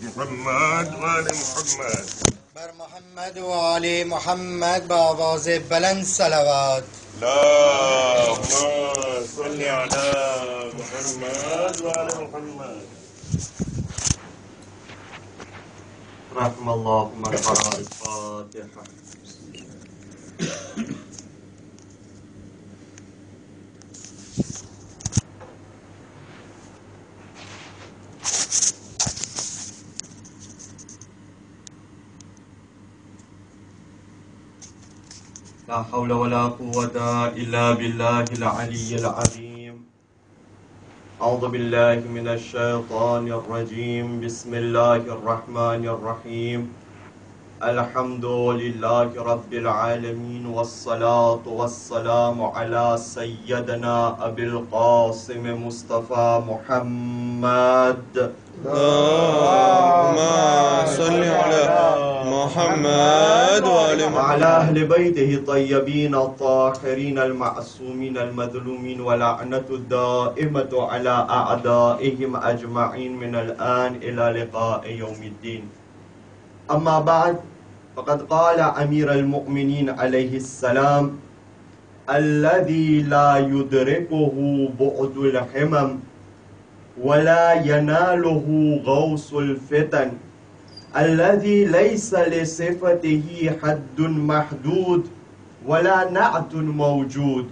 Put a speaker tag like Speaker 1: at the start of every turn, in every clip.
Speaker 1: محمد وآل محمد.
Speaker 2: بر محمد و آل محمد با آواز بلند صلوات.
Speaker 1: اللهم صل على محمد وآل محمد.
Speaker 3: رحم الله من قرأ الفاتحة. لا حول ولا قوة إلا بالله العلي العظيم. أعوذ بالله من الشيطان الرجيم. بسم الله الرحمن الرحيم. الحمد لله رب العالمين، والصلاة والسلام على سيدنا أبي القاسم مصطفى محمد.
Speaker 4: اللهم صل على محمد
Speaker 3: وعلى أهل بيته الطيبين الطاهرين المعصومين المظلومين، ولعنة الدائمة على أعدائهم أجمعين من الآن إلى لقاء يوم الدين. أما بعد، فقد قال أمير المؤمنين عليه السلام: الذي لا يدركه بعد الحمم ولا يناله غوص الفتن، الذي ليس لصفته حد محدود ولا نعت موجود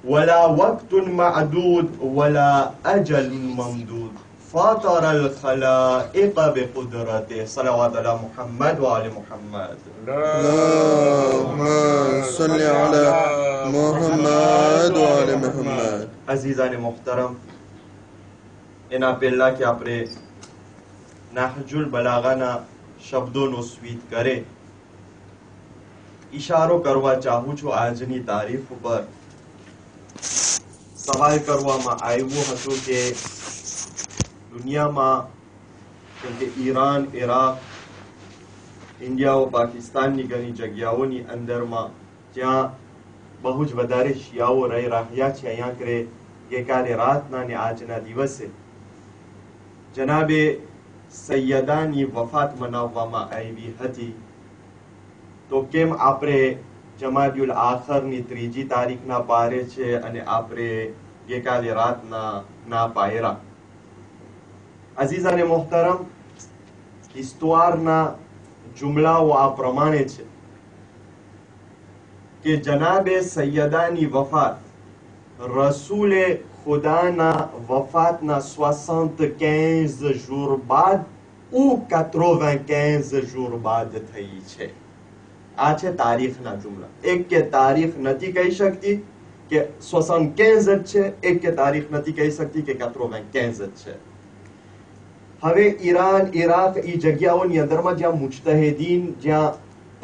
Speaker 3: ولا وقت معدود ولا أجل ممدود، فاطر الخلائق بقدرته. صلوات على محمد وآل محمد.
Speaker 4: اللهم صل على محمد وآل محمد.
Speaker 3: عزیزان محترم، એના પહેલા કે આપણે નહજુલ બલાગાના શબ્દોનો સ્વીત કરે, ઈશારો કરવા ચાહું છું આજની તારીખ ઉપર. સવાલ કરવામાં આવ્યો હતો કે દુનિયામાં, કેમ કે ઈરાન, ઇરાક, ઇન્ડિયા ઓ પાકિસ્તાનની ઘણી જગ્યાઓની અંદરમાં જ્યાં બહુ જ વધારે શિયાઓ રહી રહ્યા છે, અહીંયા કરે ગઈકાલે રાતના ને આજના દિવસે જનાબે સૈયદાની વફાત મનાવવામાં આવી હતી. તો કેમ આપણે જમાદિયુલ આખરની 3જી તારીખના પારે છે અને આપણે ગઈકાલે રાતના ના પાયરા? અઝીઝાને મોહતરમ, હિસ્તવારના જુમલાઓ આ પ્રમાણે છે કે જનાબે સૈયદાની વફાત રસૂલે ખુદાના વફાતના 75 jours બાદ ou 95 jours બાદ થઈ છે. આ છે તારીખના જુમલા. એક કે તારીખ નથી કહી શકતી કે 75 જ છે, એક કે તારીખ નથી કહી શકતી કે 95 જ છે. હવે ઈરાન, ઇરાક એ જગ્યાઓની અંદરમાં જ્યાં મુજતહિદીન, જ્યાં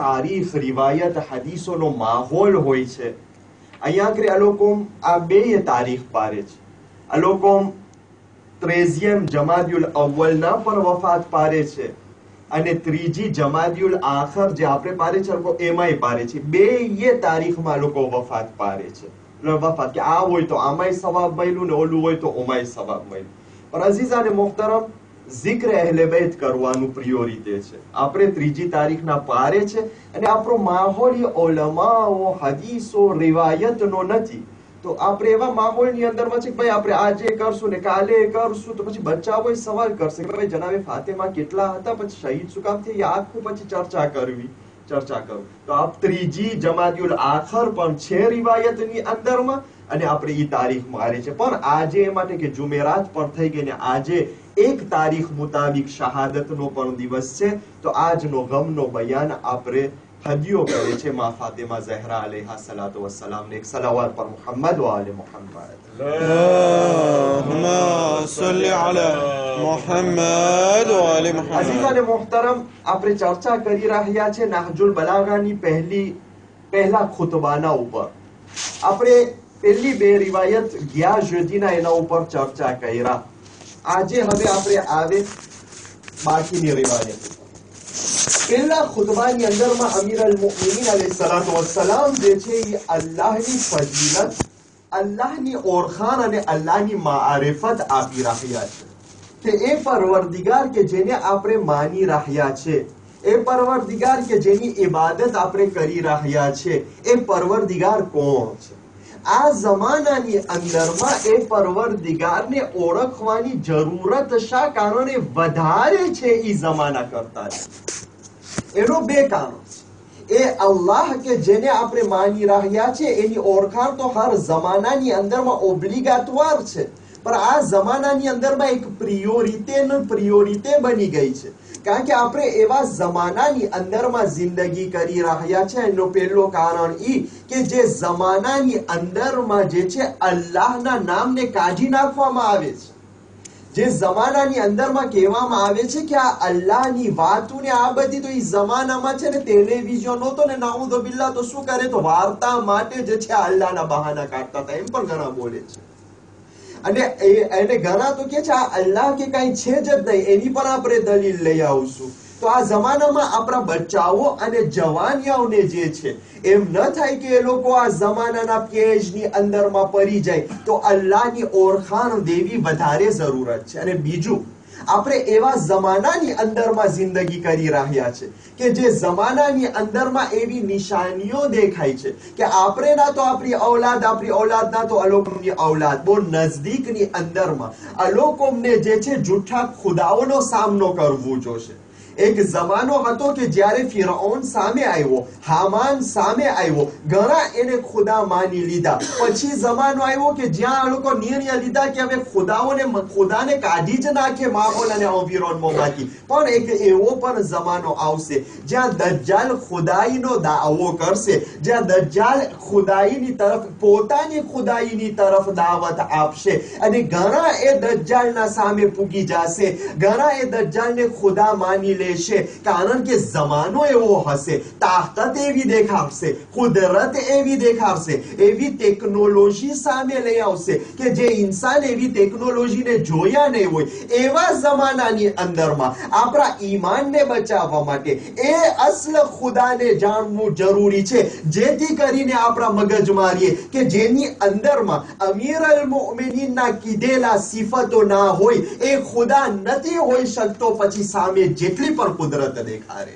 Speaker 3: તારીખ, રિવાયત, હદીસોનો માહોલ હોય છે, અહીંયા કરે આ લોકો આ બે તારીખ પારે છે. આ લોકો 13 જમાદિયુલ અવ્વલના પણ વફાત પારે છે અને 3જી જમાદિયુલ આખર જે આપણે પારે છે એમાંય પારે છે. બે તારીખમાં લોકો વફાત પારે છે. વફાત કે આ હોય તો આમાંય સવાબ મળ્યું ને ઓલું હોય તો ઓમાંય સવાબ મળ્યું. પણ અઝીઝાને મોહતરમ, ઝિક્ર અહેલે બેત કરવાનું પ્રિયોરિટી છે. આપણે 3જી તારીખના પારે છે અને આપણો માહોલ ઉલમાઓ, હદીસો, રિવાયતનો નથી. તો આપણે એવા માહોલની અંદરમાં છે કે ભાઈ આપણે આજે કરશું ને કાલે કરશું, તો પછી બચ્ચાઓ સવાલ કરશે કે ભાઈ જનાબે ફાતિમા કેટલા હતા, પછી શહીદ શું કામ થઈ, આખું પછી ચર્ચા કરવી. તો આ 3જી જમાદિયુલ આખર પણ છે રિવાયતની અંદરમાં અને આપણે એ તારીખ મારે છે. પણ આજે એ માટે કે જુમેરાત પણ થઈ ગઈ ને આજે 1 તારીખ મુતાબિક શહાદતનો પણ દિવસ છે, તો આજનો ગમનો બયાન આપણે હદીઓ કરે છે મા ફાતિમા ઝહરા અલૈહા સલાતુ વસ્સલામ ને. એક સલાવત પર મુહમ્મદ વ આલે મુહમ્મદ.
Speaker 4: اللهم صل على محمد وآل محمد.
Speaker 3: અઝીઝાને મોહતરમ, આપણે ચર્ચા કરી રહ્યા છે નહજુલ બલાગાની પહેલા ખુતબાના ઉપર. આપણે પહેલી બે રિવાયત ગયા જેદીના એના ઉપર ચર્ચા કર્યા. આજે હવે આપણે આવે બાકીની રિવાયત. પહેલા ખુતબાની અંદરમાં અમીર અલ મુમિનીન અલૈહિસ્સલાતુ વસ્સલામ જે છે એ અલ્લાહની ફજીલત, અલ્લાહની ઓળખાણ અને અલ્લાહની મારિફત આપી રહ્યા છે. કે એ પરવરદિગાર કે જેને આપણે માની રહ્યા છે, એ પરવરદિગાર કે જેની ઇબાદત આપણે કરી રહ્યા છે, એ પરવરદિગાર કોણ છે? આ જમાનાની અંદરમાં એ પરવરદિગારને ઓળખવાની જરૂરત શા કારણે વધારે છે એ જમાના કરતા? એનો બે કારણ છે. એ અલ્લાહ કે જેને આપણે માની રહ્યા છે એની ઓળખાણ તો હર જમાનાની અંદરમાં ઓબ્લિગાટવાર છે, પણ આ જમાનાની અંદરમાં એક પ્રિયોરિતે બની ગઈ છે. કારણ કે આપણે એવા જમાનાની અંદરમાં જિંદગી કરી રહ્યા છે. એનું પહેલું કારણ ઈ કે જે જમાનાની અંદરમાં જે છે અલ્લાહના નામને કાઢી નાખવામાં આવે છે. જે જમાનાની અંદરમાં કહેવામાં આવે છે કે આ અલ્લાહની વાતો ને આ બધી તો એ જમાનામાં છે ને ટેલિવિઝન હતો ને નાઉઝ બિલ્લાહ તો શું કરે તો વાર્તા માટે જે છે અલ્લાહના બહાના કાઢતા હતા, એમ પણ ઘણા બોલે છે. અને એને ઘણા તો કે છે આ અલ્લાહ કે કઈ છે જ નહીં, એની પણ આપણે દલીલ લઈ આવશું. તો આ જમાનામાં આપણા બચ્ચાઓ અને જવાનિયાઓને જે છે એમ ન થાય કે એ લોકો આ જમાનાના કેજની અંદરમાં પડી જાય, તો અલ્લાહની ઓળખાણ દેવી વધારે જરૂરત છે. અને બીજું, આપણે એવા જમાનાની અંદરમાં જિંદગી કરી રહ્યા છે કે જે જમાનાની અંદરમાં એવી નિશાનીઓ દેખાય છે કે આપણે ના તો આપણી ઔલાદ ના તો અલોકોની ઔલાદ બહુ નજદીકની અંદરમાં અલોકોને જે છે જૂઠા ખુદાઓનો સામનો કરવો જોશે. એક જમાનો હતો કે જ્યારે ફિરૌન સામે આવ્યો, હામાન સામે આવ્યો, ઘણા એને ખુદા માની લીધા. પછી જમાનો આવ્યો કે જ્યાં આ લોકો નિર્ણય લીધા કે હવે ખુદાને કાઢી જ નાખે માહોલ અને એન્વાયરમેન્ટમાંથી. પણ એક એવો પણ જમાનો આવશે જ્યાં દજ્જાલ ખુદાઈનો દાવો કરશે, જ્યાં દજ્જાલ ખુદાઈની તરફ, પોતાની ખુદાઈની તરફ દાવત આપશે, અને ઘણા એ દજ્જાલના સામે પૂગી જશે, ઘણા એ દજ્જાલને ખુદા માની લે. કારણ કે જમાનો એવો હશે, તાકાત એવી દેખાડશે, કુદરત એવી દેખાડશે, એવી ટેકનોલોજી સામે લઈ આવશે કે જે ઇન્સાન એવી ટેકનોલોજીને જોયા નહીં હોય. એવા જમાનાની અંદરમાં આપણા ઈમાનને બચાવવા માટે એ અસલ ખુદાને જાણવું જરૂરી છે, જેથી કરીને આપણા મગજ મારીએ કે જેની અંદરમાં અમીર અલ મોમિનીનના કીધેલા સિફતો ના હોય, એ ખુદા નથી હોઈ શકતો. પછી સામે જેટલી પણ કુદરત દેખાડે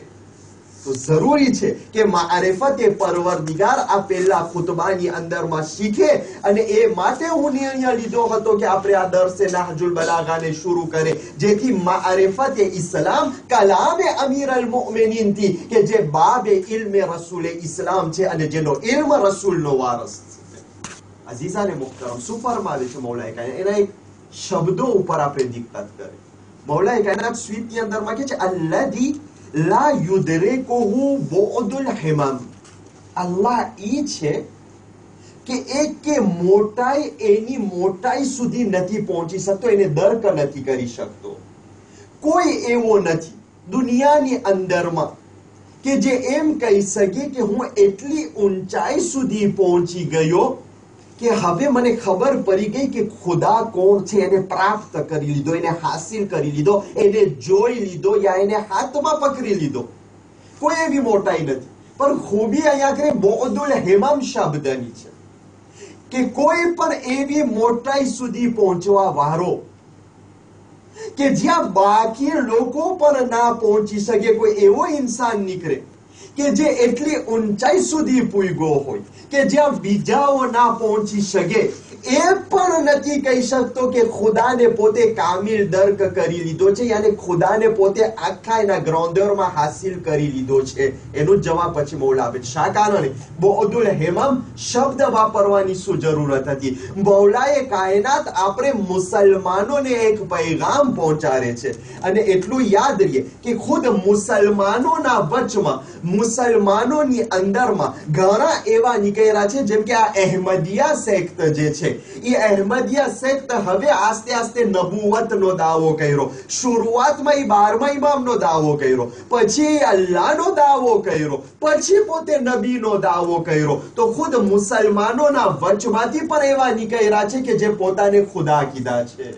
Speaker 3: તો જરૂરી છે કે મારિફતે પરવરદિગાર આ પહેલા ખુતબાની અંદરમાં શીખે. અને એ માટે હું નિર્ણય લીધો હતો કે આપણે આ દર્સે નહજુલ બલાગાને શરૂ કરે, જેથી મારિફતે ઇસ્લામ કલામે અમીર અલ મોમિનીન થી કે જે બાબે ઇલ્મ રસૂલ ઇસ્લામ છે અને જેનો ઇલ્મ રસૂલનો વારસ છે. અઝીઝાને મુહતરમ, શું ફરમાવે છે મૌલાએ કાયનાત? એના એક શબ્દો ઉપર આપણે દિક્કત કરે. મૌલાએ કાયનાત સ્વીટની અંદરમાં કે છે અલ્લઝી લા યુદરિકુહુ બુઅદુલ હિમમ. અલ્લાહ ઈ છે કે એક કે મોટાઈ એની મોટાઈ સુધી નથી પહોંચી શકતો, એને દર્ક નથી કરી શકતો. કોઈ એવો નથી દુનિયાની અંદરમાં કે જે એમ કહી શકે કે હું એટલી ઊંચાઈ સુધી પહોંચી ગયો કે હવે મને ખબર પડી ગઈ કે ખુદા કોણ છે, એને પ્રાપ્ત કરી લીધો, એને હાસિલ કરી લીધો, એને જોઈ લીધો યા એને હાથમાં પકડી લીધો. કોઈ એવી મોટાઈ નથી. પણ ખૂબી અહીંયા કે બુઅદુલ હિમમ શબ્દની છે કે કોઈ પણ એવી મોટાઈ સુધી પહોંચવા વાળો કે જ્યાં બાકી લોકો પણ ના પહોંચી શકે, કોઈ એવો ઇન્સાન નીકળે કે જે એટલી ઊંચાઈ સુધી પૂગ્યો હોય કે જ્યાં બીજાઓ ના પહોંચી શકે, એ પણ નથી કહી શકતો કે ખુદાને પોતે કામિલ દર્ક કરી લીધો છે, યાને ખુદાને પોતે આખા એના ગ્રૌન્ડરમાં હાસિલ કરી લીધો છે. એનો જવાબ પછી મૌલા આપે. શા કારણે બુઅદુલ હિમમ શબ્દ વાપરવાની શું જરૂરત હતી? મૌલાએ કાયનાત આપણે મુસલમાનોને એક પૈગામ પહોંચાડે છે. અને એટલું યાદ રહીએ કે ખુદ મુસલમાનોના વચમાં, મુસલમાનોની અંદરમાં ઘણા એવા નીકળ્યા છે, જેમ કે આ અહેમદિયા સેક્ટ જે છે, એ અહેમદિયા સેક્ટ હવે આસ્તે આસ્તે નબુવતનો દાવો કર્યો. શરૂઆતમાં એ 12મા ઇમામનો દાવો કર્યો, પછી અલ્લાહનો દાવો કર્યો, પછી પોતે નબીનો દાવો કર્યો. તો ખુદ મુસલમાનોના વચમાંથી પણ એવા નીકળ્યા છે કે જે પોતાને ખુદા કીધા છે.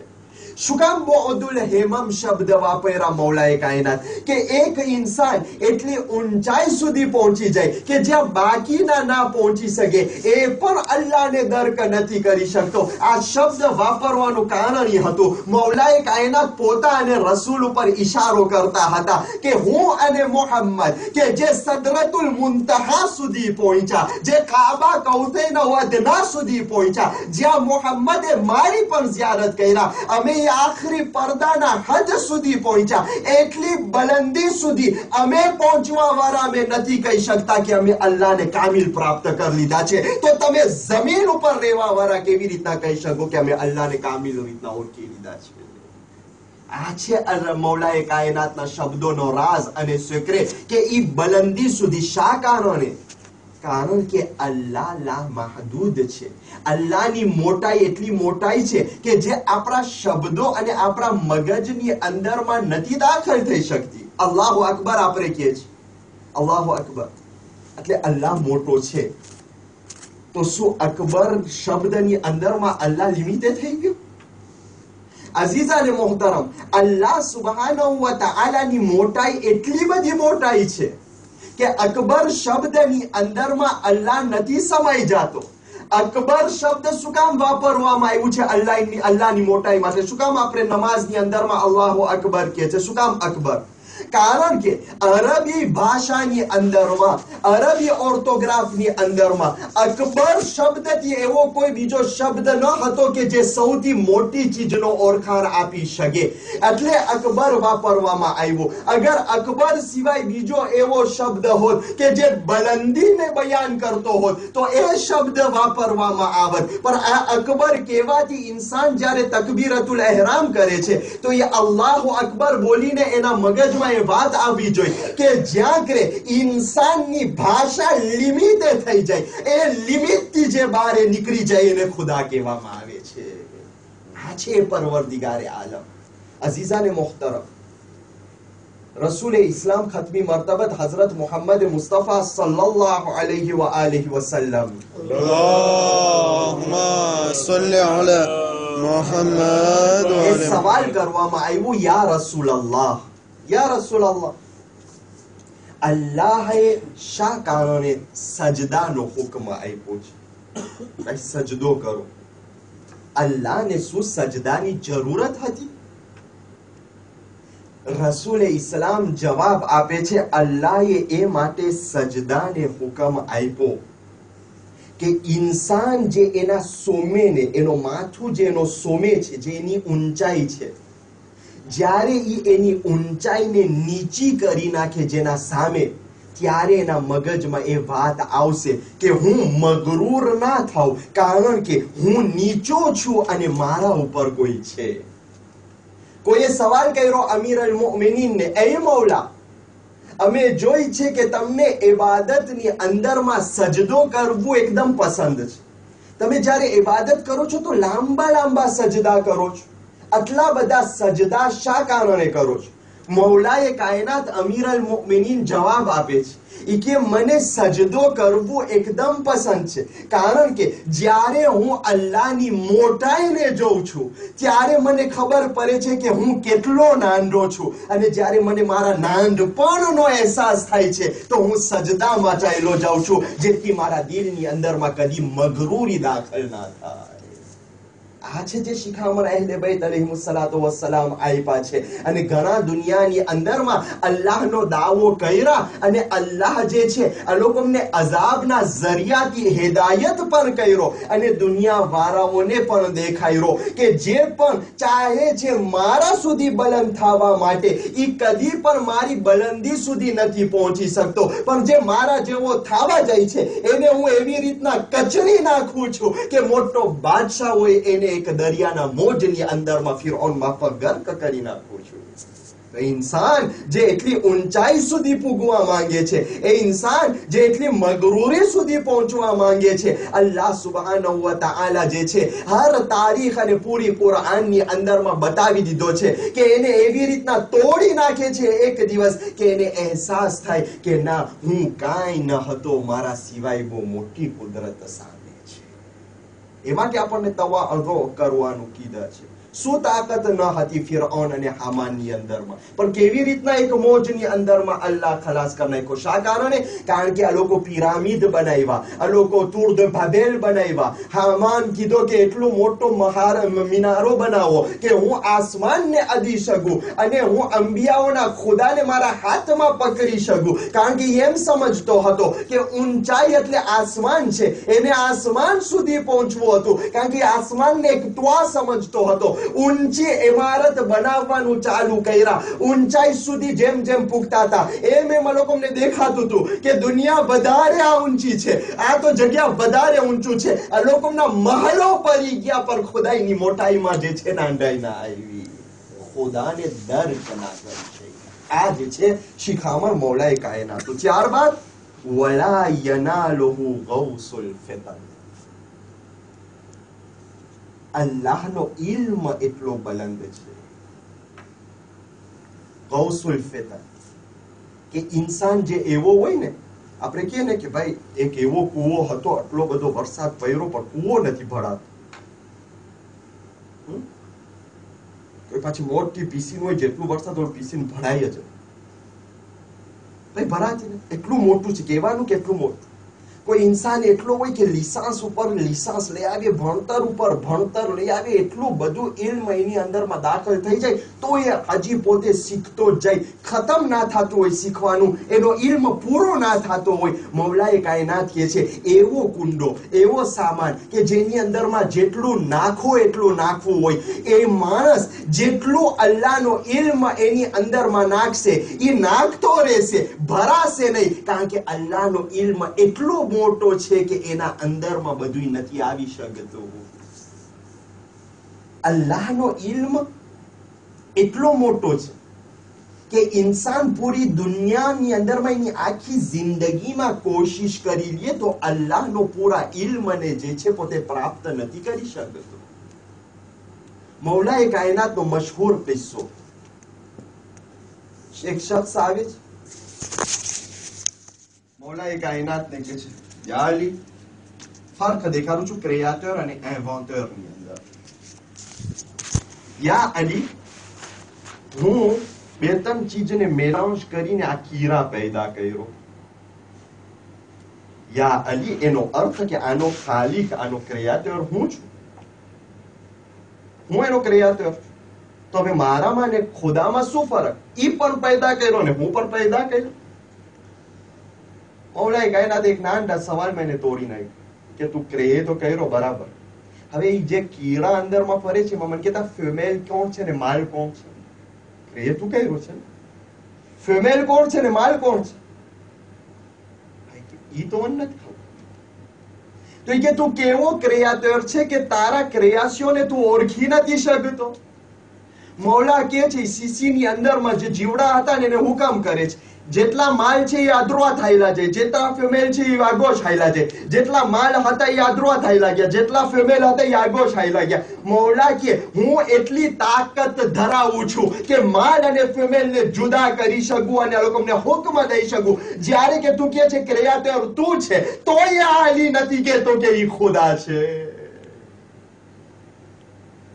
Speaker 3: શું કામ બુઉદુલ હિમમ શબ્દ વાપર્યા મૌલાએ કાયનાત? કે એક ઇન્સાન એટલી ઊંચાઈ સુધી પહોંચી જાય કે જ્યાં બાકીના ના પહોંચી શકે, એ પણ અલ્લાહને દર્ક નથી કરી શકતો. આ શબ્દ વાપરવાનું કારણ એ હતું, મૌલાએ કાયનાત પોતા અને રસૂલ ઉપર ઈશારો કરતા હતા કે હું અને મોહમ્મદ કે જે સદરતુલ મુંતહા સુધી પહોંચ્યા, જે કાબા કૌસૈન અદના સુધી પહોંચ્યા, જ્યાં મોહમ્મદે મારી પણ ઝિયારત કર્યા, અમે આખરી પડદાના હદ સુધી પહોંચ્યા, એટલી બલંદી સુધી અમે પહોંચવા વાળા અમે નથી કહી શકતા કે અમે અલ્લાહને કામિલ પ્રાપ્ત કરી લીધા છે. તો તમે જમીન ઉપર રહેવા વાળા કેવી રીતના કહી શકો કે અમે અલ્લાહને કામિલ રીતના ઓળખી લીધા છે? આ છે મૌલાએ કાયનાતના શબ્દોનો રાઝ અને સિક્રેટ કે ઈ બલંદી સુધી. શા કારણે? કારણ કે અલ્લાહ લા મહદૂદ છે. અલ્લાહની મોટાઈ એટલી મોટાઈ છે કે જે આપણા શબ્દો અને આપણા મગજની અંદરમાં નથી દાખલ થઈ શકતી. અલ્લાહુ અકબર આપણે કહીએ છીએ, અલ્લાહુ અકબર એટલે અલ્લાહ મોટો છે. તો શું અકબર શબ્દની અંદરમાં અલ્લાહ લિમિટેડ થઈ ગયો? અઝીઝાને મોહતરમ, અલ્લાહ સુબહાનહુ વ તઆલાની મોટાઈ એટલી બધી મોટાઈ છે કે અકબર શબ્દની અંદરમાં અલ્લાહ નથી સમાઈ જાતો. અકબર શબ્દ શું કામ વાપરવામાં આવ્યું છે અલ્લાહની મોટાઈ માટે? શું કામ આપણે નમાઝની અંદરમાં અલ્લાહુ અકબર કહે છે? શું કામ અકબર? કારણ કે અરબી ભાષાની અંદરમાં, અરબી ઓર્થોગ્રાફની અંદરમાં અકબર શબ્દથી એવો કોઈ બીજો શબ્દ ન હતો કે જે સૌથી મોટી ચીજનો ઓળખાણ આપી શકે, એટલે અકબર વાપરવામાં આવ્યો. અગર અકબર સિવાય બીજો એવો શબ્દ હોત કે જે બલંદીને બયાન કરતો હોત તો એ શબ્દ વાપરવામાં આવત. પણ આ અકબર કહેવાથી ઇન્સાન જ્યારે તકબીરતુલ ઇહરામ કરે છે તો એ અલ્લાહુ અકબર બોલીને એના મગજમાં એ વાત આવવી જોઈએ કે જ્યાં કરે ઇન્સાનની ભાષા લિમિટે થઈ જાય, એ લિમિટથી જે બહાર નીકળી જાય એને ખુદા કહેવામાં આવે છે. આ છે પરવરદિગારે આલમ. અઝીઝાને મોહતરમ, રસૂલ ઇસ્લામ ખતમી મર્તબત હઝરત મોહમ્મદ મુસ્તફા સલ્લલ્લાહુ અલૈહિ વ આલિહિ વસલ્લમ,
Speaker 4: અલ્લાहुम्मा સલ્લી અલા મુહમ્મદ વ
Speaker 3: એ સવાલ કરવામાં આવ્યું, યા રસૂલ અલ્લાહ, યા રસૂલ અલ્લાહ, અલ્લાહે શા કારણે સજદાનો હુકમ આપ્યો છે? સજદો કરો. અલ્લાહને શું સજદાની જરૂરત હતી? રસૂલે ઇસ્લામ જવાબ આપે છે, અલ્લાહે એ માટે સજદાને હુકમ આપ્યો કે ઇન્સાન જે એના સોમેને, એનો માથું જે એનો સોમે છે, જે એની ઊંચાઈ છે, જ્યારે ઈ એની ઊંચાઈને નીચી કરી નાખે જેના સામે, ત્યારે એના મગજમાં એ વાત આવશે કે હું મગરૂર ના થાઉં, કારણ કે હું નીચો છું અને મારા ઉપર કોઈ છે. કોઈએ સવાલ કર્યો અમીર અલ મુમિનીનને, એ મૌલા, અમે જોઈ છે કે તમને ઇબાદતની અંદરમાં સજદો કરવું એકદમ પસંદ છે. તમે જ્યારે ઇબાદત કરો છો તો લાંબા લાંબા સજદા કરો છો. આટલા બધા સજદા શા કારણે કરો છો? મૌલાએ કાયનાત અમીર અલ મુમિનીન જવાબ આપે છે, ઈ કે મને સજદો કરવું એકદમ પસંદ છે, કારણ કે જ્યારે હું અલ્લાહની મોટાઈને જોઉં છું ત્યારે મને ખબર પડે છે કે હું કેટલો નાનડો છું, અને જ્યારે મને મારા નાનપણનો અહેસાસ થાય છે તો હું સજદામાં ચાલ્યો જાઉં છું, જેથી મારા દિલની અંદરમાં કદી મગરૂરી દાખલ ના થાય. આ છે જે શિખામણ અહેલે બૈત અલૈહિસ્સલાતુ વસ્સલામ આપ્યા છે. અને ઘણા દુનિયાની અંદરમાં અલ્લાહનો દાવો કર્યા, અને અલ્લાહ જે છે આ લોકોને અઝાબના ઝરિયાથી હિદાયત પણ કર્યો, અને દુનિયા વાળાઓને પણ દેખાડ્યો કે જે પણ ચાહે છે મારા સુધી બલંદ થવા માટે, ઈ કદી પણ મારી બલંદી સુધી નથી પહોંચી શકતો, પણ જે મારા જેવો થવા જાય છે એને હું એવી રીતના કચરી નાખું છું કે મોટો બાદશાહ હોય એને એક દરિયાના મોજની અંદરમાં ફિરૌન માફક ગર્ક કરી નાખું છું. તો ઇન્સાન જે એટલી ઊંચાઈ સુધી પૂગવા માંગે છે, એ ઇન્સાન જે એટલી મગરૂરી સુધી પહોંચવા માંગે છે, અલ્લાહ સુબહાનહુ વ તઆલા જે છે હર તારીખ અને પૂરી કુરાનની અંદરમાં બતાવી દીધો છે કે એને એવી રીતના તોડી નાખે છે એક દિવસ કે એને અહેસાસ થાય કે ના, હું કાંઈ ન હતો, મારા સિવાય બહુ મોટી કુદરત સામે. એ માટે આપણને તવાઝો કરવાનું કીધા છે. શું તાકાત ન હતી ફિરഔન અને હામાનની અંદરમાં, પણ કેવી રીતના એક મોજની અંદરમાં અલ્લાહ ખલાસ કરી નાખ્યો. શા કારણે? કારણ કે આ લોકો પિરામિડ બનાવ્યા, આ લોકો તૂર de બાબેલ બનાવ્યા. હામાન કીધો કે એટલો મોટો મિનારો બનાવો કે હું આસમાનને અડી શકું અને હું અંબિયાઓના ખુદાને મારા હાથમાં પકડી શકું. કારણ કે એમ સમજતો હતો કે ઊંચાઈ એટલે આસમાન છે, એને આસમાન સુધી પહોંચવું હતું. કારણ કે આસમાનને એક ત્વા સમજતો હતો. ઊંચી ઇમારત બનાવવાનું ચાલુ કર્યા. ઊંચાઈ સુધી જેમ જેમ પૂગતા હતા એમ એમ લોકોને દેખાતું હતું કે દુનિયા વધારે આ ઊંચી છે, આ તો જગ્યા વધારે ઊંચું છે. આ લોકોના મહલો પડી ગયા, પર ખુદાઈની મોટાઈમાં જે છે નાંડાઈ ના આવી. ખુદાને ડર કના કરી છે. આ જે છે શિખામણ મૌલાએ કાયનાત. ત્યારબાદ વલા યનાલુહુ ગૌસુલ ફિતન. અલ્લાહનો ઇલ્મ એટલો બલંદ છે, ગૌસુલ ફિતન, કે ઇન્સાન જે એવો હોય ને, આપણે કહીએ ને કે ભાઈ એક એવો કૂવો હતો, આટલો બધો વરસાદ પડ્યો પણ કૂવો નથી ભરાતો. પાછી મોટી પીસીન હોય, જેટલું વરસાદ હોય પીસીન ભરાય જ ભાઈ ભરાતી ને. એટલું મોટું છે, કહેવાનું કેટલું મોટું. કોઈ ઇન્સાન એટલો હોય કે લિસાન્સ ઉપર લિસાન્સ લઈ આવે, ભણતર ઉપર ભણતર લઈ આવે, એટલું બધું ઇલ્મ એની અંદરમાં દાખલ થઈ જાય તો એ હજી પોતે શીખતો જ જાય. ખતમ ના થતું હોય શીખવાનું, એનો ઇલ્મ પૂરો ના થતો હોય. મૌલાએ કાયનાત કહે છે એવો કુંડો, એવો સામાન કે જેની અંદરમાં જેટલું નાખો એટલું નાખવું હોય. એ માણસ જેટલું અલ્લાહનો ઇલ્મ એની અંદરમાં નાખશે એ નાખતો રહેશે, ભરાશે નહીં. કારણ કે અલ્લાહનો ઇલ્મ એટલો મોટો છે કે એના અંદરમાં બધું નથી આવી શકતું. અલ્લાહનો ઇલ્મ એટલો મોટો છે કે ઇન્સાન પૂરી દુનિયાની અંદરમાં એની આખી જિંદગીમાં કોશિશ કરી લે તો અલ્લાહનો પૂરા ઇલ્મને જે છે પોતે પ્રાપ્ત નથી કરી શકતો. મૌલાએ કાયનાતનો મશહૂર કિસ્સો. એક શખ્સ આવે છે, મૌલાએ કાયનાતને કહે છે યા અલી, ફર્ક દેખાડું છું ક્રિએટર અને ઇન્વેન્ટર ની અંદર. યા અલી, હું બે ત્રણ ચીજને મેલાંજ કરીને આ કીરા પેદા કર્યો. યા અલી એનો અર્થ કે આનો ખાલિક, આનો ક્રિએટર હું છું, હું એનો ક્રિએટર. તો હવે મારામાં ને ખુદામાં શું ફરક? ઈ પણ પેદા કર્યો ને હું પણ પેદા કર્યો. મૌલાએ કાયનાત એક નાના સવાલ મેં તોડી નાખ્યો કે તું ક્રિએ તો કર્યો બરાબર, હવે જે કીડા અંદરમાં ફરે છે મને કહેતા ફિમેલ કોણ છે ને માલ કોણ છે? ક્રિએ તું કર્યો છે, ફિમેલ કોણ છે ને માલ કોણ છે? ઈ તો મને નથી ખબર. તો કે તું કેવો ક્રિએટર છે કે તારા ક્રિયાશીઓને તું ઓળખી નથી શકતો. મૌલા કે છે સીસીની અંદરમાં જે જીવડા હતા ને એને હુકમ કરે છે જેટલા માલ છે એ આદ્રોા થયેલા છે, જેટલા ફિમેલ છે એ આગોશ થયેલા છે, જેટલા માલ હતા એ આદ્રોા થયેલા ગયા, જેટલા ફિમેલ હતા એ આગોશ થયેલા ગયા. મૌલા કે હું એટલી તાકાત ધરાવું છું કે માલ અને ફિમેલ ને જુદા કરી શકું અને આ લોકોને હુકમ દઈ શકું. જ્યારે કે તું કે છે ક્રિએટર તું છે તોય આ અલી નથી કેતો કે ઈ ખુદા છે.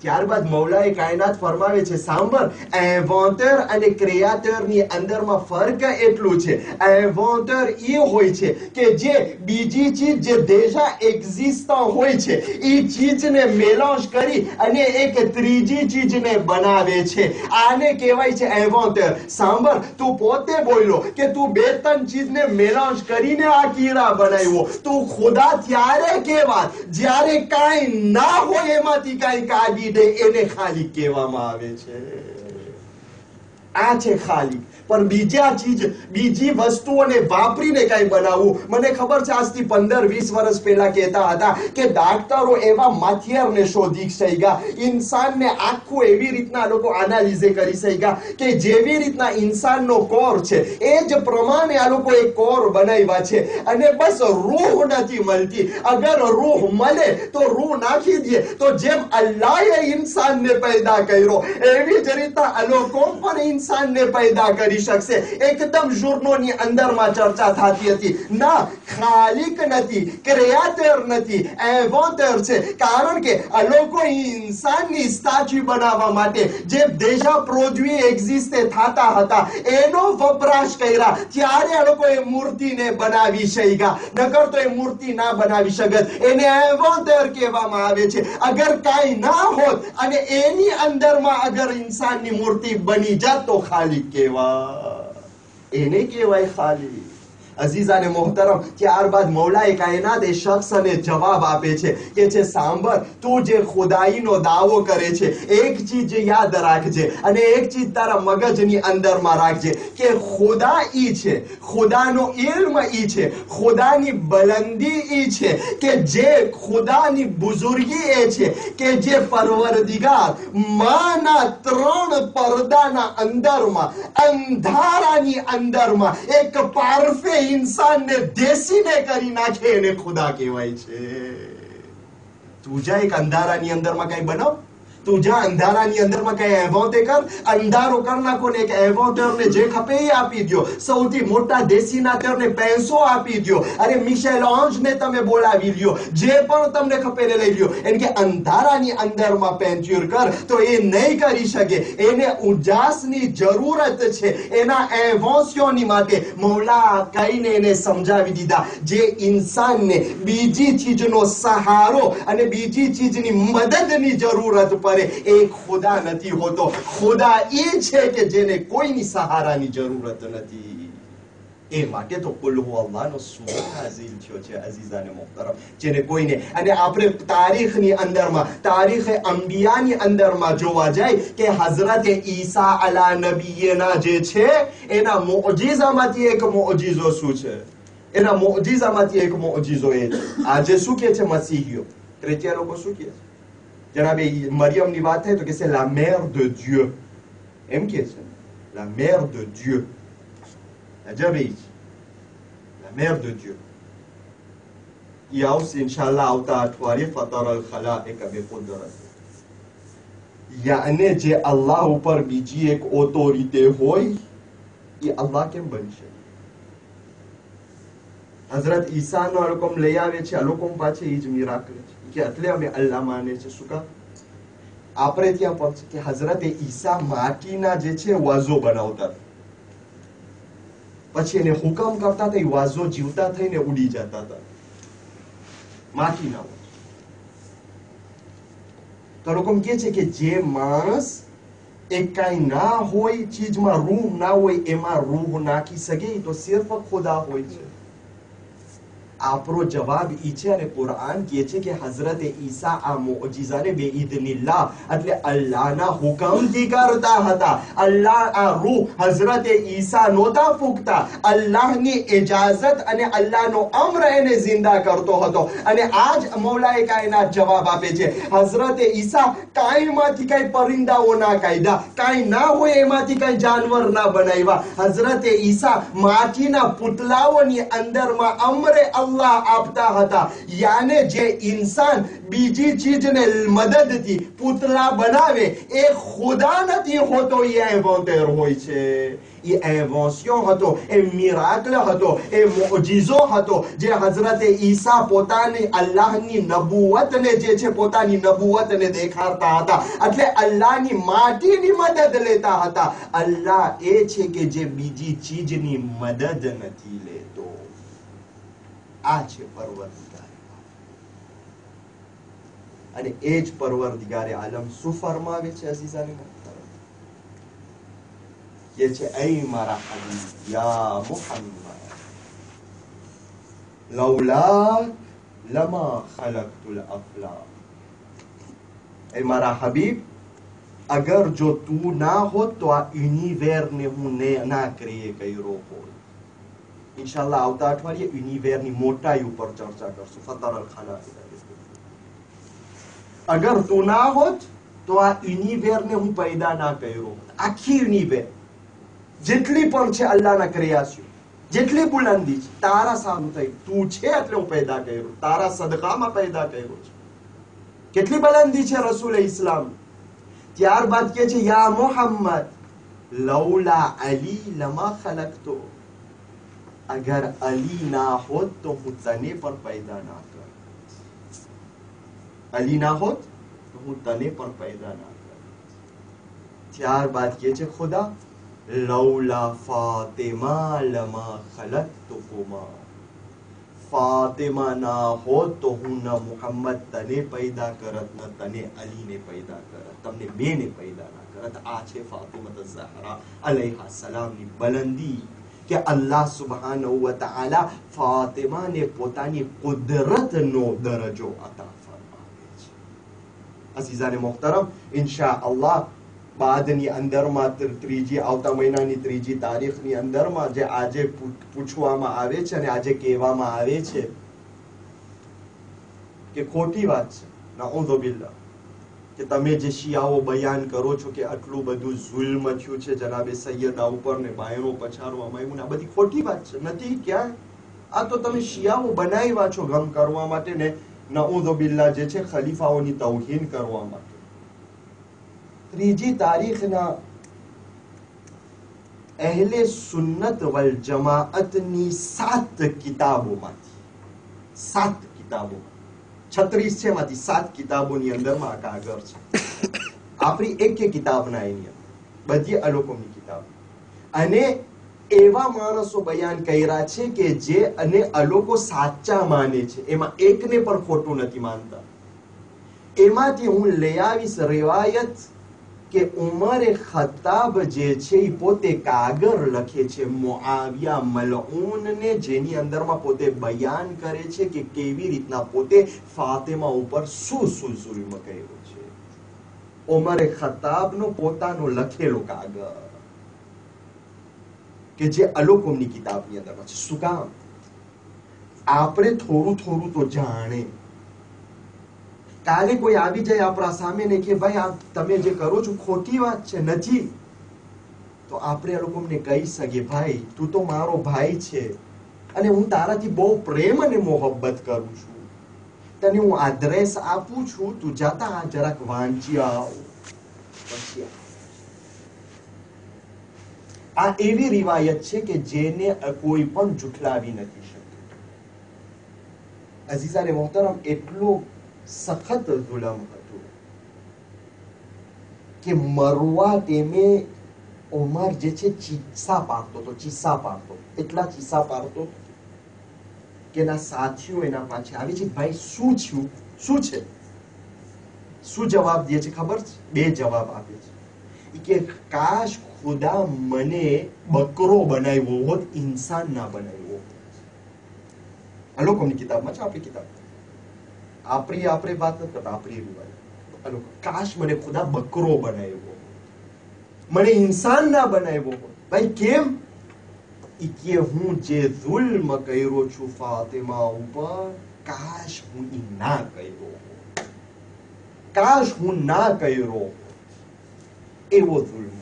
Speaker 3: ત્યારબાદ મૌલાએ કાયનાત ફરમાવે છે સાંભળ, ઇન્વેન્ટર અને ક્રિએટર ની અંદરમાં ફરક એટલું છે. ઇન્વેન્ટર એ હોય છે કે જે બીજી ચીજ જે déjà existant હોય છે એ ચીજને મેલાંજ કરી અને એક ત્રીજી ચીજને બનાવે છે. આને કહેવાય છે ઇન્વેન્ટર. સાંભળ, તું પોતે બોલ્યો કે તું બે ત્રણ ચીજને મેલાંજ કરીને આ કીડા બનાવ્યો. તું ખુદા ત્યારે કહેવાય જ્યારે કાંઈ ના હોય એમાંથી કાંઈ કાઢી એને ખાલિક કહેવામાં આવે છે. આ છે ખાલિક. પણ બીજી વસ્તુઓને વાપરીને કઈ બનાવવું. મને ખબર છે આજથી 15-20 વર્ષ પહેલા કહેતા હતા કે ડાક્ટરો એવા માથિયરને શોધી શક્યા, ઇન્સાનને આખું એવી રીતના લોકો એનાલિઝ કરી શક્યા કે જેવી રીતના ઇન્સાનનો કોર છે એ જ પ્રમાણે આ લોકો એક કોર બનાવ્યા છે. અને બસ રૂહ નથી મળતી. અગર રૂહ મળે તો રૂહ નાખી દે તો જેમ અલ્લાહે ઇન્સાનને પેદા કર્યો એવી જ રીતના આ લોકો પણ ઇન્સાનને પેદા કરી શકશે? એકદમ જુર્નોની અંદરમાં ચર્ચા થતી હતી. ના, ખાલિક નથી, ક્રિએટર નથી, ઇન્વેન્ટર છે. કારણ કે આ લોકો ઇન્સાનની સ્ટેચ્યુ બનાવવા માટે જે દેશા પ્રોડ્યુટ એક્ઝિસ્ટ થતા હતા એનો વપરાશ કર્યા, ત્યારે આ લોકો એ મૂર્તિને બનાવી શક્યા. નકર તો એ મૂર્તિ ના બનાવી શકત. એને ઇન્વેન્ટર કહેવામાં આવે છે. અગર કાંઈ ના હોત અને એની અંદરમાં અગર ઇન્સાનની મૂર્તિ બની જાત તો ખાલિક કહેવાય. એને કહેવાય ખાલિક. અઝીઝાને મોહતરમ, ત્યારબાદ મૌલાએ કાયનાત એ શખ્સને જવાબ આપે છે કે છે સાંભળ, તું જે ખુદાઈનો દાવો કરે છે એક ચીજ યાદ રાખજે અને એક ચીજ તારા મગજની અંદરમાં રાખજે કે ખુદા ઈ છે, ખુદાનો ઇલ્મ ઈ છે, ખુદાની બલંદી ઈ છે કે જે ખુદાની બુઝુર્ગી એ છે કે જે પરવરદિગાર માના 3 પડદાના અંદરમાં અંધારાની અંદરમાં એક પારફે इंसान ने देसी ने કરી નાખે એને ખુદા કહેવાય છે. તું જા એક અંધારાની અંદરમાં કઈ બનાવ, તું જા અંધારાની અંદરમાં કઈ એવોતે કર, અંધારો કર નાખો ને એક એવોટરને જે ખપે એ આપી દો, સૌથી મોટા દેશીના તરને પૈસો આપી દો, અરે મિશેલ ઓન્જને તમે બોલાવી લ્યો, જે પણ તમને ખપે ને લઈ લ્યો. એમ કે અંધારાની અંદરમાં પેન્ચ્યુર કર તો એ નહીં કરી શકે. એને ઉજાસની જરૂરત છે એના એવોન્સિયોની માટે. મૌલા કઈને એને સમજાવી દીધા, જે ઇન્સાનને બીજી ચીજનો સહારો અને બીજી ચીજની મદદની જરૂરત પડે એ ખુદા નથી હોતો. ખુદા એ છે કે જેને કોઈની સહારાની જરૂરત નથી. એ માટે તો કુલ હુ અલ્લાહનો સૂરો નાઝિલ થયો છે અઝીઝાને મોહતરમ, જેને કોઈને. અને આપણે તારીખની અંદરમાં, તારીખે અંબિયાની અંદરમાં જોવા જાય કે હઝરત ઈસા અલા નબીના જે છે એના મુઅજીઝામાંથી એક મુઅજીઝો શું છે? એના મુઅજીઝામાંથી એક મુઅજીઝો એ છે. આજે શું કહે છે મસીહીઓ, ક્રિશ્ચિયન લોકો શું કહે છે? જનાબે મરિયમની વાત થાય તો કે c'est la mère de Dieu. એમ કે છે la mère de Dieu. અજબ la mère de Dieu. એ આવશે ઇન્શાલ્લાહ આવતા અઠવાડિયે ફતર અલ ખલાઇક બિકુદરત. યાને જે અલ્લાહ ઉપર બીજી એક ઓથોરિટી હોય એ અલ્લાહ કેમ બનશે? હઝરત ઈસાનો અલકમ લઈ આવે છે, અલકમ પાછે એ જ મિરાકલ છે કે એટલે અમે અલ્લાહ માને છે. શું કામ? આપણે ત્યાં પણ છે કે હઝરત ઈસા માટીના જે છે વાઝો બનાવતા, પછી એને હુકમ કરતા હતા, એ વાઝો જીવતા થઈને ઉડી જતા હતા, માટીના. તો લોકો કહે છે કે જે માણસ એ કઈ ના હોય ચીજમાં રૂહ ના હોય એમાં રૂહ નાખી શકે તો સિર્ફ ખુદા હોય છે. આપણો જવાબ ઈ છે અને કુરાન કહે છે કે હઝરત ઈસા આ મુઅજીઝાને બેઇذنિલ્લાહ એટલે અલ્લાહના હુકમથી કરતા હતા. અલ્લાહ આ રૂહ હઝરત ઈસા નહોતા ફૂંકતા, અલ્લાહની ઇજાઝત અને અલ્લાહનો અમર એને જિંદા કરતો હતો. અને આજ મૌલાએ કાયનાત જવાબ આપે છે, હઝરત ઈસા કાંઈમાંથી કઈ પરિંદાઓ ના કાઢ્યા, કાંઈ ના હોય એમાંથી કઈ જાનવર ના બનાવ્યા. હઝરત ઈસા માટીના પુતલાઓની અંદરમાં અમરે અલ્લાહ આપતા હતા. યાને જે ઇન્સાન બીજી ચીજને મદદથી પુતલા બનાવે એ ખુદા નથી હોતો, એ ઇન્વેન્ટર હોય છે. એ ઇન્વેન્શન હતો, એ મિરાકલ હતો, એ મુઅજીઝો હતો જે હઝરત ઈસા પોતાની અલ્લાહની નબુવતને જે છે પોતાની નબુવતને દેખાડતા હતા. એટલે અલ્લાહની માટીની મદદ લેતા હતા. અલ્લાહ એ છે કે જે બીજી ચીજની મદદ નથી લેતો. આ છે પરવરદિગાર. અને એ જ પરવરદિગારે આલમ શું ફરમાવે છે અઝીઝાને મોહતરમ? ये છે ऐ મારા હબીબ યા મુહમ્મદ લૌલા લમા ખલકતુલ અફલાક. ऐ મારા હબીબ, અગર જો તું ના હોત તો આ યુનિવર્સ ને હું ના ક્રિએટ કર્યો હોત. ઇન્શાલ્લાહ આવતા અઠવાડિયે યુનિવર્સની મોટાઈ ઉપર ચર્ચા કરશું. ફતર અલ ખલાઇક. અગર તું ના હોત તો આ યુનિવર્સને હું પેદા ના કર્યો. આખી યુનિવર્સ જેટલી પણ છે અલ્લાહના ક્રિયાશીઓ, જેટલી બુલંદી છે તારા સારું થઈ, તું છે એટલે હું પેદા કર્યો, તારા સદકામાં પેદા કર્યો છે. કેટલી બુલંદી છે રસૂલ ઇસ્લામ. ત્યારબાદ કે છે યા મુહમ્મદ, લૌલા અલી લમા ખલકતો, અગર અલી ના હોત તો હું તને પણ પેદા ના કર. અલી ના હોત તો હું તને પણ પેદા ના કર. ત્યારબાદ કે છે ખુદા લૌલા ફાતિમા લમા ખલકતુકુમા, ફાતિમા ના હોત તો હું ન મુહમ્મદ તને પેદા કરત ન તને અલીને પેદા કરત, તમને બેને પેદા ના કરત. આ છે ફાતિમા ઝહરા અલૈહા સલામની બલંદી કે અલ્લાહ સુબ્હાનહુ વ તઆલા ફાતિમાને પોતાની કુદરતનો દરજ્જો અતા ફરમાવે છે. અઝીઝાને મુહતરમ, ઇન્શાઅલ્લાહ બાદની અંદરમાં ત્રીજી આવતા મહિનાની 3જી તારીખની અંદરમાં જે આજે પૂછવામાં આવે છે અને આજે કહેવામાં આવે છે કે ખોટી વાત છે, નઉઝુ બિલ્લાહ, કે તમે જે શિયાઓ બયાન કરો છો કે આટલું બધું ઝુલ્મ થયું છે જનાબે સૈયદા ઉપર ને બાયણો પછાડવામાં આવ્યું, આ બધી ખોટી વાત છે. નથી ક્યાં, આ તો તમે શિયાઓ બનાવ્યા છો ગમ કરવા માટે ને નઉઝુ બિલ્લાહ જે છે ખલીફાઓની તૌહીન કરવા માટે. 3જી તારીખના અહેલે સુન્નત વલ જમાઅતની 7 કિતાબોમાંથી 36 છે માંથી 7 કિતાબોની અંદરમાં આ કાગળ છે. આપણી એક કિતાબના એની અંદર બધી અલોકોની કિતાબ, અને એવા માણસો બયાન કર્યા છે કે જે અને અલોકો સાચા માને છે, એમાં એકને પણ ખોટું નથી માનતા. એમાંથી હું લઈ આવીશ riwayat કે ઉમર ખત્તાબ જે છે એ પોતે કાગળ લખે છે મુઆવિયા મલઉનને, જેની અંદરમાં પોતે બયાન કરે છે કે કેવી રીતના પોતે ફાતિમા ઉપર શું ઝુલ્મ કર્યો છે. ઉમર ખત્તાબનો પોતાનો લખેલો કાગળ કે જે અલોકોમની કિતાબની અંદરમાં છે. શું કામ? આપણે થોડું થોડું તો જાણે. કાલે કોઈ આવી જાય આપણા સામે ને કે ભાઈ આ તમે જે કરો છો ખોટી વાત છે, નથી, તો આપણે આ લોકોને કહી શકીએ ભાઈ તું તો મારો ભાઈ છે અને હું તારાથી બહુ પ્રેમ અને મોહબ્બત કરું છું, તને હું આદરેસ આપું છું, તું જાતા જરાક વાંચી આવ. પછી આ એવી રિવાયત છે કે જેને કોઈ પણ જુઠલાવી નથી શકતું. અઝીઝાને મોહતરમ, એટલું સખત જુલમ હતું કે મરવા ટેમે ઉમર જે છે ચીસા પાડતો, એટલા ચીસા પાડતો કે એના સાથીઓ એના પાછળ આવી છે, ભાઈ શું થયું, શું છે? શું જવાબ દે છે ખબર છે? 2 જવાબ આપે છે કે કાશ ખુદા મને બકરો બનાવ્યો હોત, ઇન્સાન ના બનાવ્યો હોત. આ લોકોની કિતાબમાં છે, આપણી કિતાબ, આપણે વાત નથી કરતા, આપણી રિવાયત. કાશ મને ખુદા બકરો બનાવ્યો, મને ઇન્સાન ના બનાવ્યો હોત. ભાઈ કેમ? કે હું જે ઝુલ્મ કર્યો છું ફાતિમા ઉપર, કાશ હું ના કર્યો, કાશ હું ના કર્યો એવો ઝુલ્મ.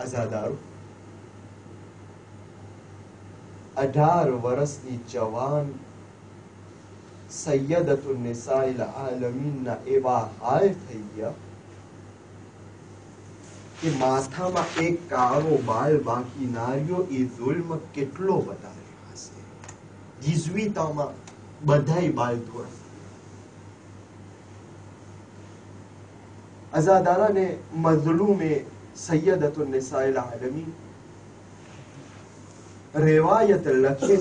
Speaker 3: અઝાદારો, 18 વર્ષની જવાન સૈયદતુન નિસાઇલ આલમીનના એવા હાલ થઈ ગયા કે માથામાં એક કાળો બાલ બાકી ના રહ્યો. એ ઝુલ્મ કેટલો વધારે હશે. જીઝવીતામાં બધાય બાલ ધોરા. અઝાદારાને મઝલૂમે સૈયદતુન નિસાઇલ આલમીન रिवायत लखे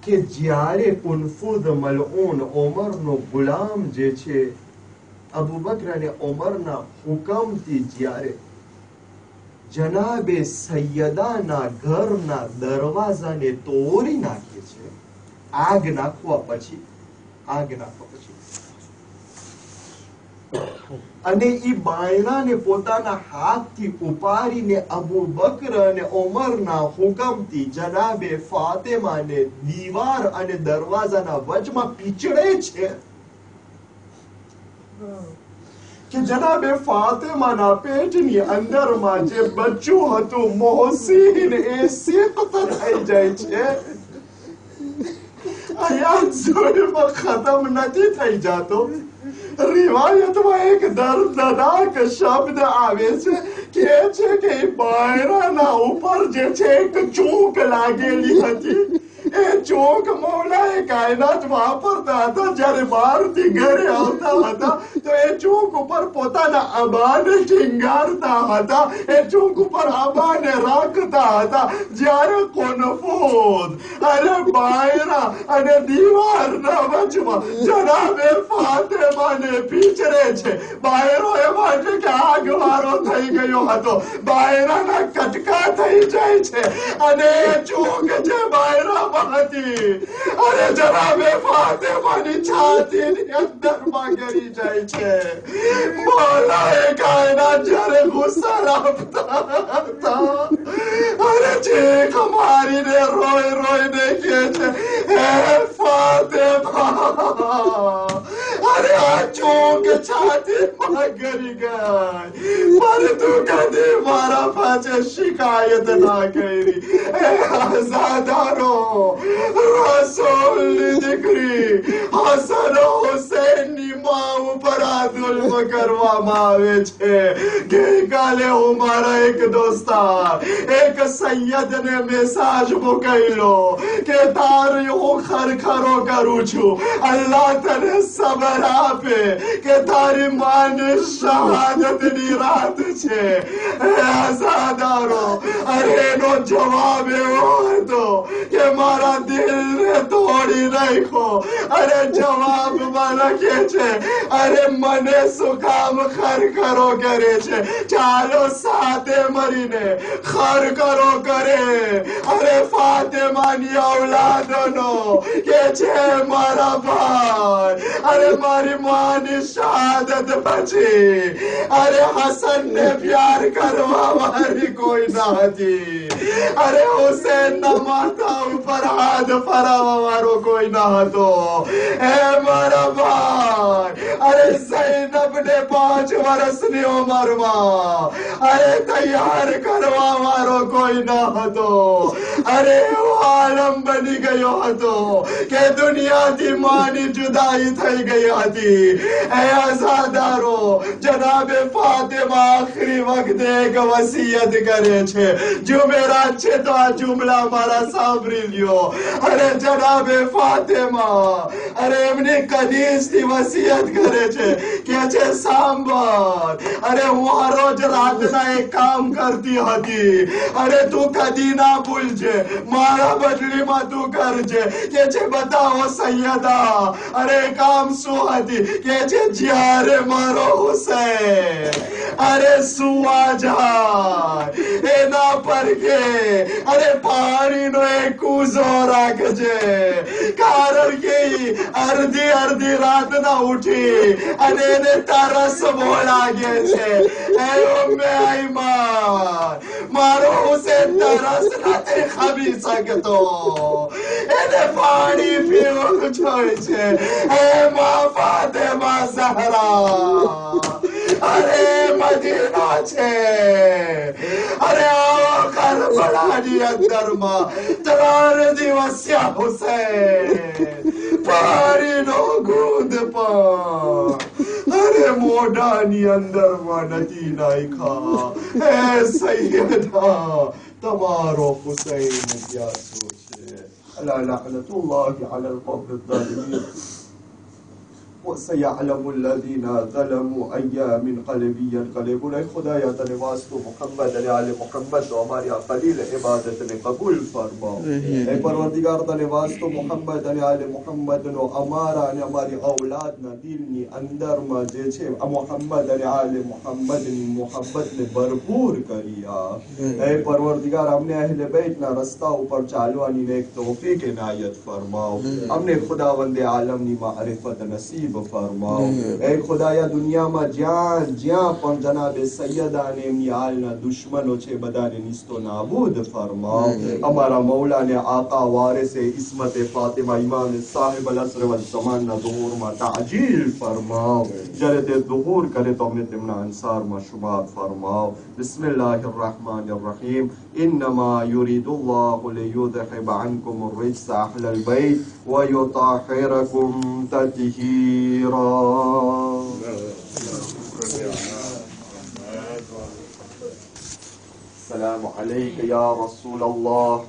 Speaker 3: कि જ્યારે કુનફુદ મલઉન ઉમરનો ગુલામ જે છે અબુ બકર અને ઉમરના હુકમથી જ્યારે જનાબે સૈયદાના ઘરના દરવાજાને તોડી નાખે છે, આગ નાખવા પછી અને ઈ બાયણાને પોતાના હાથથી ઉપાડીને અબુ બકર અને ઉમરના હુકમથી જનાબે ફાતિમાને દીવાર અને દરવાજાના વચમાં પીછળે છે કે જનાબે ફાતિમાના પેટની અંદરમાં જે બચ્ચું હતું મોહસીન એ સિક્ત થઈ જાય છે. અહીંયા ઝુલ્મ ખતમ નથી થઈ જાતો. रिवायतમાં એક દર્દનાક શબ્દ આવે છે કે છે કે બાયરાના ઉપર જે છે એક ચોક લાગેલી હતી એ ચોક મૌલાએ કાયનાત વાપરતા હતા જ્યારે બહારથી ઘરે આવતા હતા તો એ ચોક ઉપર પોતાના આબાને ટીંગારતા હતા એ ચોક ઉપર આબાને રાખતા હતા જ્યારે કોનફોદ અને બાયરા અને દીવારના વચમાં જનાબે ફાતેમાને પીછરે છે બાયરો એ માટે કે આગવારો થઈ ગયો હતો બાયરાના કટકા થઈ જાય છે અને એ ચોક છે બાયરા अरे जनाबे फातिमानी छातीની અંદરમાં ગરી જાય છે મૌલાએ કાયનાત જ્યારે ગુસ્સા આપતા હતા અરે ચીખ મારીને રોઈ રોઈને કહે છે હે ફાતિમા અરે આ ચોક છાતીમાં ગરી ગઈ પણ તું કદી મારા પાસે શિકાયત ના કરી એ આઝાદારો રસૂલ દીકરી હસન હુસૈનની માં ઉપર આ જુલ્મ કરવામાં આવે છે ગઈકાલે હું મારા એક દોસ્તાર એક સૈયદને મેસેજ મોકલ્યો કે તારી હું ખરખરો કરું છું અલ્લાહ તને સબર આપે કે તારી માની શહાદતની રાત છે એ આઝાદારો અરે એનો જવાબ એવો હતો કે મારા દિલને તોડી નાખો અરે જવાબમાં લખે છે અરે મને શું કામ ખરખરો કરે છે ચાલો સાથે મળીને ખરખરો કરે અરે ફાતિમાની औलादोनो કે છે મારા ભાઈ અરે મારી માની શહાદત પછી અરે હસનને પ્યાર કરવા વાળી કોઈ ના હતી અરે હુસૈનના માથા ઉપર હાથ ફરાવવા વાળો કોઈ ના હતો હે મારા ભાઈ અરે ઝૈનબને 5 વર્ષની ઉંમરમાં અરે તૈયાર કરવા વાળો કોઈ ના હતો અરે એવો આલમ બની ગયો હતો કે દુનિયાથી માની जुदाई થઈ ગઈ હતી એ આઝાદારો જનાબે ફાતિમા આખરી વખતે એક વસિયત કરે છે જુમેરાત છે તો આ જુમલા મારા સાંભળી લ્યો અરે જનાબે ફાતિમા અરે એમની કનીઝથી વસિયત કરે છે કે છે સાંભળ અરે હું રોજ રાતના એક કામ કરતી હતી અરે તું કદી ના ભૂલજે મારા બદલીમાં તું કરજે કે છે બતાવો સૈયદા અરે કામ શું હતી કે છે જ્યારે મારો હુસૈન અરે સુવા જાય એના પર કે અરે પાણીનો એક કૂઝો રાખજે કારણ કે અડધી અડધી રાતના ઉઠી અને એને તરસ બહુ લાગે છે એ ઉમ્મે આઈમાન મારો હુસૈન તરસ નથી ખમી શકતો એને પાણી પીવું જોઈએ છે એ માં ફાતિમા ઝહરા અરે મદીના છે અરે આવો કરબલાની અંદરમાં 3 દિવસ્યા હુસૈન પાણીનો ગુંદ પણ અરે મોઢાની અંદરમાં નથી નાખ્યા હે સૈયદા તમારો હુસૈન પ્યાસો છે અલા લعنતુલ્લાહ અલા القوم الظالمين وسيعلم الذين ظلموا أي منقلب ينقلبون اے خدایا تنے واسطو محمد علی آل محمد و ہماری قلیل عبادت نے قبول فرماؤ اے پروردگار تنے واسطو محمد علی آل محمد و ہمارا نے ہماری اولاد نہ دل نی اندر ما جے چھے محمد علی آل محمد نی محبت نے بھرپور کریا اے پروردگار ہم نے اہل بیت نہ رستہ اوپر چالوانی نے ایک توفیق عنایت فرماؤ ہم نے خداوند عالم نی معرفت نصیب فرماؤ اے خدایا دنયામાં જ્યાં પણ જનાબે સૈયદાને એમની હાલના દુશ્મનો છે બધાને નિસ્તો નાબૂદ ફરમાઓ અમારા મૌલાને આકા વારિસે ઇસ્મત ફાતિમા ઇમામ સાહિબ અલ અસર વલ ઝમાનના ઝુહૂરમાં તાજીલ ફરમાઓ જ્યારે તે ઝુહૂર કરે તો અમને તેમના અંસારમાં શુમાર ફરમાઓ બિસ્મિલ્લાહિર रहमानिर रहीम इन्नमा युरिदुल्लाहु लियुذहिब अन्कुम الرجس अहलल बैत व युताहिरकुम तत्हीरा كثيرا. السلام عليك يا رسول الله.